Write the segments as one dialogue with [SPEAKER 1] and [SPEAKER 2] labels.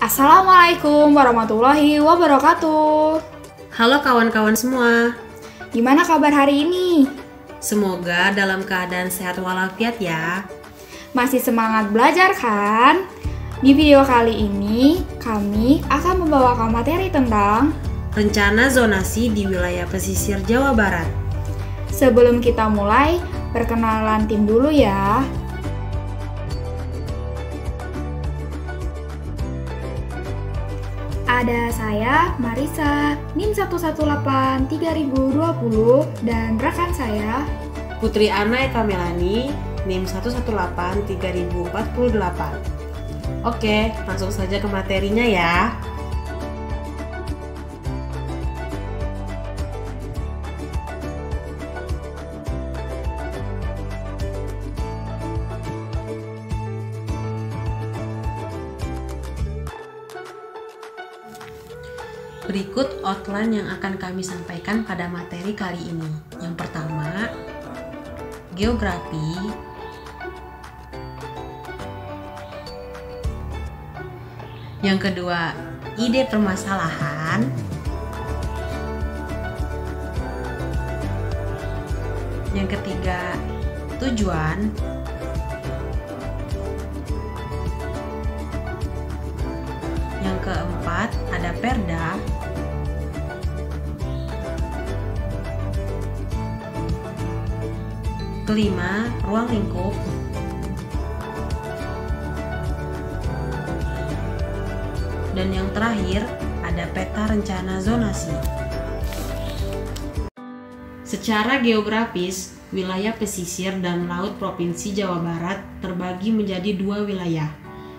[SPEAKER 1] Assalamualaikum warahmatullahi wabarakatuh.
[SPEAKER 2] Halo kawan-kawan semua.
[SPEAKER 1] Gimana kabar hari ini?
[SPEAKER 2] Semoga dalam keadaan sehat walafiat ya.
[SPEAKER 1] Masih semangat belajar kan? Di video kali ini, kami akan membawakan materi tentang
[SPEAKER 2] rencana zonasi di wilayah pesisir Jawa Barat.
[SPEAKER 1] Sebelum kita mulai, perkenalan tim dulu ya. Ada saya, Marisa, NIM 118-3020, dan rekan saya,
[SPEAKER 2] Putri Ana Eka Melani, NIM 118-3048. Oke, langsung saja ke materinya ya. Berikut outline yang akan kami sampaikan pada materi kali ini. Yang pertama, geografi. Yang kedua, ide permasalahan. Yang ketiga, tujuan. Yang keempat, ada perda. Kelima, ruang lingkup. Dan yang terakhir, ada peta rencana zonasi. Secara geografis, wilayah pesisir dan laut Provinsi Jawa Barat terbagi menjadi dua wilayah,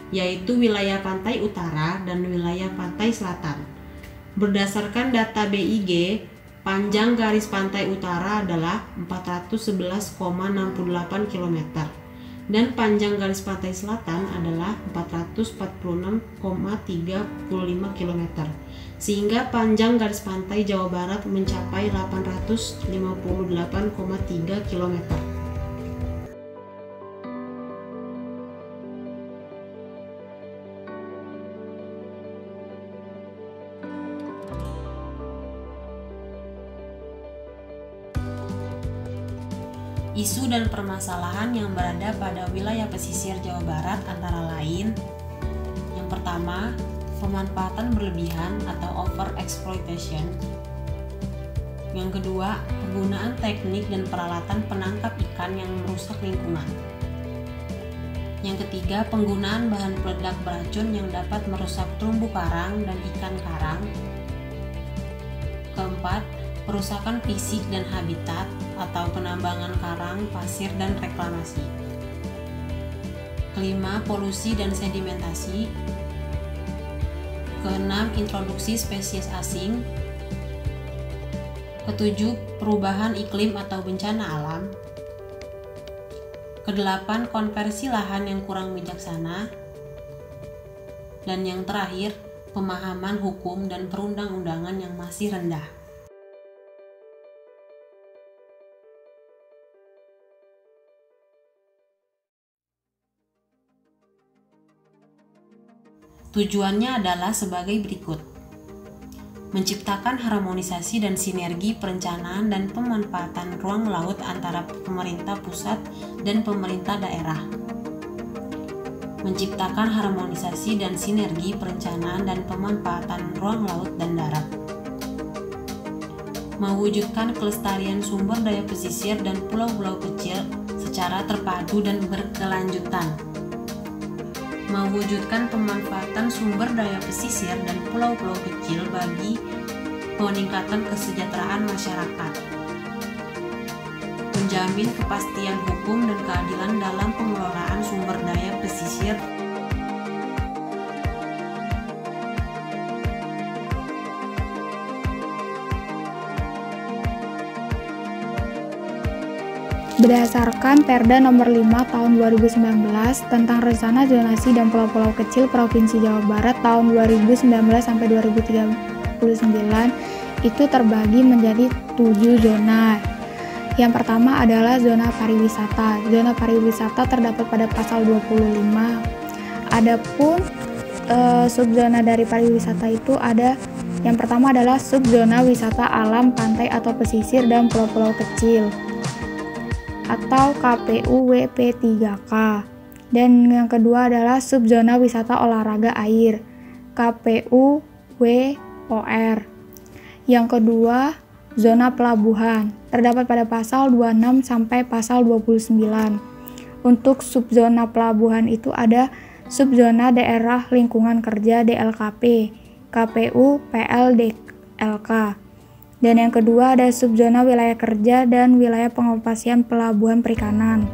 [SPEAKER 2] yaitu wilayah pantai utara dan wilayah pantai selatan. Berdasarkan data BIG, panjang garis pantai utara adalah 411,68 km dan panjang garis pantai selatan adalah 446,35 km, sehingga panjang garis pantai Jawa Barat mencapai 858,3 km. Isu dan permasalahan yang berada pada wilayah pesisir Jawa Barat antara lain: yang pertama, pemanfaatan berlebihan atau over exploitation. Yang kedua, penggunaan teknik dan peralatan penangkap ikan yang merusak lingkungan. Yang ketiga, penggunaan bahan peledak beracun yang dapat merusak terumbu karang dan ikan karang. Keempat, perusakan fisik dan habitat atau penambangan karang, pasir, dan reklamasi. Kelima, polusi dan sedimentasi. Keenam, introduksi spesies asing. Ketujuh, perubahan iklim atau bencana alam. Kedelapan, konversi lahan yang kurang bijaksana. Dan yang terakhir, pemahaman hukum dan perundang-undangan yang masih rendah. Tujuannya adalah sebagai berikut: menciptakan harmonisasi dan sinergi perencanaan dan pemanfaatan ruang laut antara pemerintah pusat dan pemerintah daerah, menciptakan harmonisasi dan sinergi perencanaan dan pemanfaatan ruang laut dan darat, mewujudkan kelestarian sumber daya pesisir dan pulau-pulau kecil secara terpadu dan berkelanjutan, mewujudkan pemanfaatan sumber daya pesisir dan pulau-pulau kecil bagi peningkatan kesejahteraan masyarakat, menjamin kepastian hukum dan keadilan dalam pengelolaan sumber daya pesisir,
[SPEAKER 1] berdasarkan Perda Nomor 5 Tahun 2019 tentang Rencana Zonasi dan Pulau-Pulau Kecil Provinsi Jawa Barat tahun 2019 sampai 2039 itu terbagi menjadi 7 zona. Yang pertama adalah zona pariwisata. Zona pariwisata terdapat pada pasal 25. Adapun subzona dari pariwisata itu ada yang pertama adalah subzona wisata alam, pantai atau pesisir dan pulau-pulau kecil atau KPUWP3K. Dan yang kedua adalah subzona wisata olahraga air, KPUWOR. Yang kedua, zona pelabuhan, terdapat pada pasal 26 sampai pasal 29. Untuk subzona pelabuhan itu ada subzona daerah lingkungan kerja DLKP, KPU PLDLK. Dan yang kedua ada subzona wilayah kerja dan wilayah pengoperasian pelabuhan perikanan,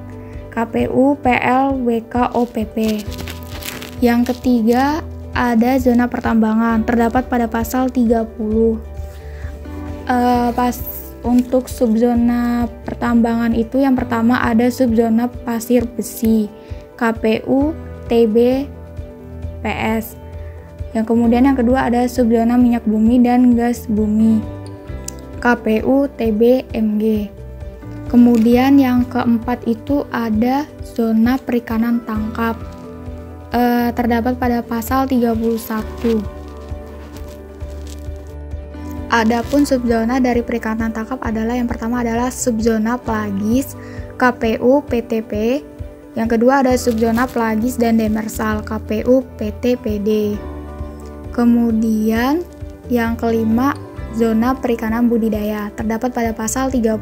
[SPEAKER 1] KPU PLWKOPP. Yang ketiga ada zona pertambangan, terdapat pada pasal 30. Untuk subzona pertambangan itu yang pertama ada subzona pasir besi, KPU TBPS. Yang kemudian yang kedua ada subzona minyak bumi dan gas bumi, KPU TBMG. Kemudian yang keempat itu ada zona perikanan tangkap, terdapat pada pasal 31. Adapun subzona dari perikanan tangkap adalah yang pertama adalah subzona pelagis, KPU PTP. Yang kedua ada subzona pelagis dan demersal, KPU PTPD. Kemudian yang kelima, zona perikanan budidaya, terdapat pada pasal 32.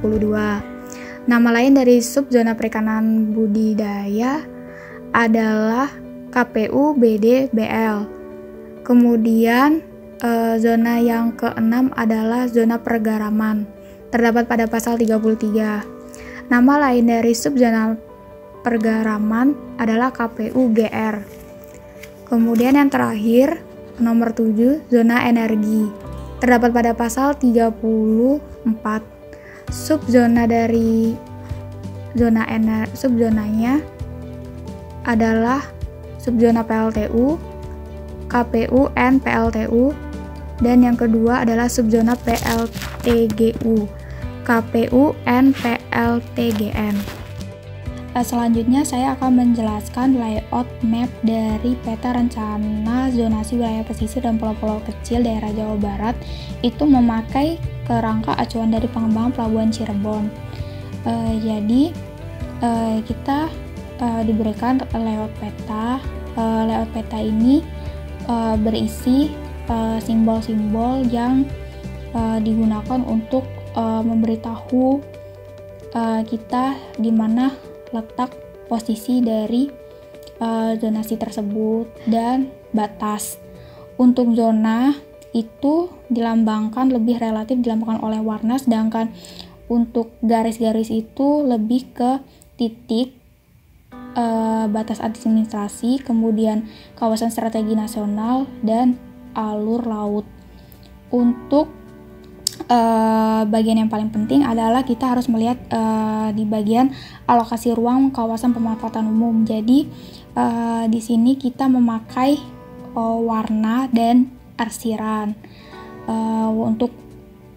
[SPEAKER 1] Nama lain dari subzona perikanan budidaya adalah KPU BDBL. Kemudian zona yang keenam adalah zona pergaraman, terdapat pada pasal 33. Nama lain dari subzona pergaraman adalah KPU GR. Kemudian yang terakhir, nomor 7, zona energi, terdapat pada pasal 34. Subzona dari subzonanya adalah subzona PLTU, KPU NPLTU, dan yang kedua adalah subzona PLTGU, KPU NPLTGN. Selanjutnya saya akan menjelaskan layout map dari peta rencana zonasi wilayah pesisir dan pulau-pulau kecil daerah Jawa Barat itu memakai kerangka acuan dari pengembangan pelabuhan Cirebon. Jadi kita diberikan layout peta. Layout peta ini berisi simbol-simbol yang digunakan untuk memberitahu kita di mana letak posisi dari zonasi tersebut dan batas. Untuk zona itu dilambangkan lebih relatif dilambangkan oleh warna, sedangkan untuk garis-garis itu lebih ke titik batas administrasi, kemudian kawasan strategi nasional dan alur laut. Untuk bagian yang paling penting adalah kita harus melihat di bagian alokasi ruang kawasan pemanfaatan umum. Jadi di sini kita memakai warna dan arsiran. Untuk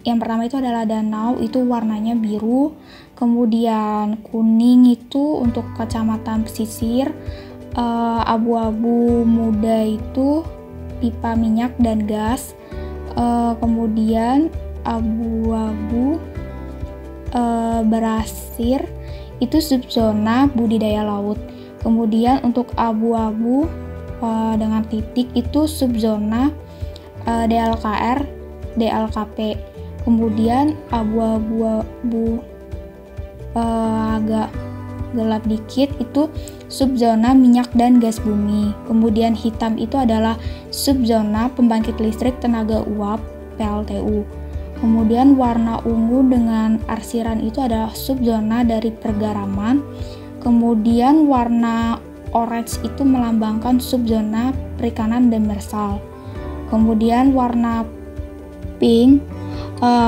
[SPEAKER 1] yang pertama itu adalah danau, itu warnanya biru. Kemudian kuning itu untuk kecamatan pesisir. Abu-abu muda itu pipa minyak dan gas. Kemudian abu-abu berasir itu subzona budidaya laut. Kemudian untuk abu-abu dengan titik itu subzona DLKR, DLKP. Kemudian abu-abu agak gelap dikit itu subzona minyak dan gas bumi. Kemudian hitam itu adalah subzona pembangkit listrik tenaga uap PLTU. Kemudian warna ungu dengan arsiran itu adalah subzona dari pergaraman. Kemudian warna orange itu melambangkan subzona perikanan demersal. Kemudian warna pink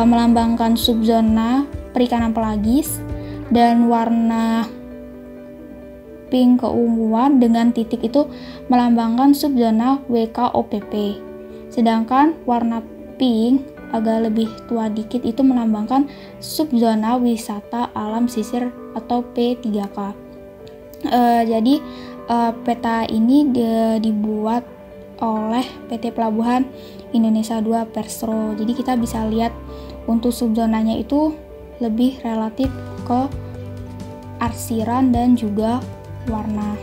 [SPEAKER 1] melambangkan subzona perikanan pelagis, dan warna pink keunguan dengan titik itu melambangkan subzona WKOPP. Sedangkan warna pink agak lebih tua dikit itu melambangkan subzona wisata alam sisir atau P3K. Jadi peta ini dibuat oleh PT Pelabuhan Indonesia 2 Persro. Jadi kita bisa lihat untuk subzonanya itu lebih relatif ke arsiran dan juga warna.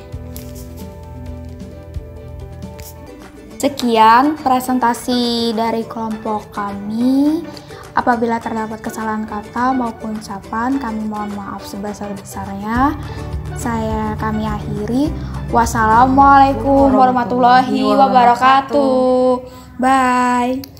[SPEAKER 1] Sekian presentasi dari kelompok kami. Apabila terdapat kesalahan kata maupun ucapan, kami mohon maaf sebesar-besarnya. Kami akhiri. Wassalamualaikum warahmatullahi wabarakatuh. Bye.